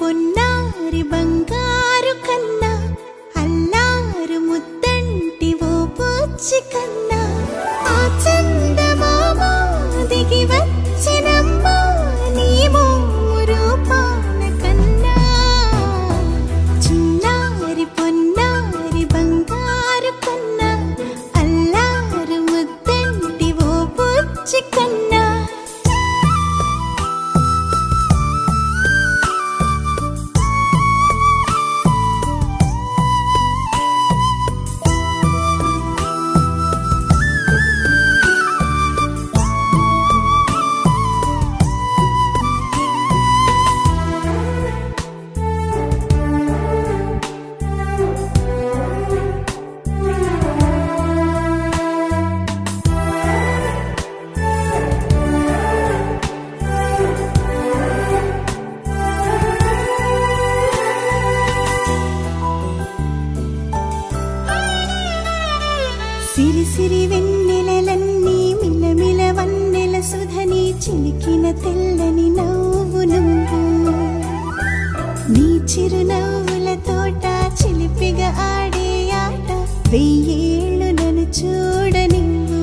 పొన్నారి బంగారు కన్నా అల్లారు ముద్దంటి ఓ పూచి కన్నా ఆ చందమామ దిగి వచ్చినమ్మా నీ రూపాన కన్నా చిన్నారి పొన్నారి బంగారు కన్నా అల్లారు ముద్దంటి ఓ పూచి కన్నా సిరి సిరి వెన్నెలలన్నీ మిలమిల వన్నెల సుధని చిలికిన తెల్లని నవ్వు నువ్వు నీ చిరునవ్వుల తోట చిలిపిగా ఆడే ఆట వెయ్యేళ్ళు నన్ను చూడ నువ్వు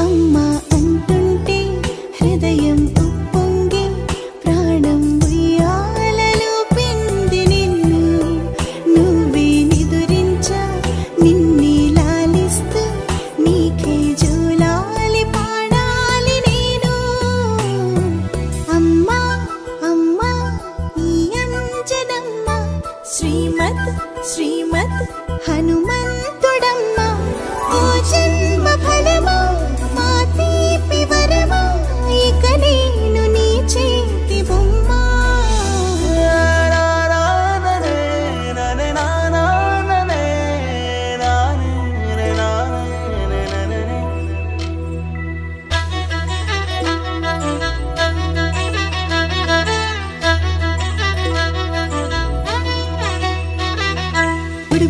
అమ్మా అంటుంటే హృదయం ఉప్పొంగి ప్రాణం ఉయ్యాలలో పిండి నిన్ను నువ్వే నిదురించా నిన్నే నీకే జూలాలి పాడాలి నేను అమ్మా అమ్మా ఈ అంజనమ్మ శ్రీమత్ శ్రీమత్ హనుమంతుడమ్మ ఓ జన్మ ఫలమా మా తీపి వరమా ఇక నేను నీ చేతి బొమ్మ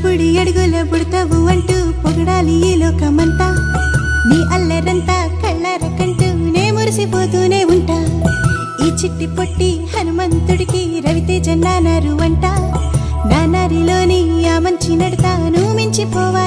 బుడి అడుగుల బుడతావు అంటూ పొగడాలి ఈ లోకమంతా నీ అల్లరంతా కళ్ళారకంటూ నే మురిసిపోతూనే ఉంటా ఈ చిట్టి పొట్టి హనుమంతుడికి రవితేజ నానారు అంట నానారిలోని ఆ మంచి నడతాను మించిపోవాలి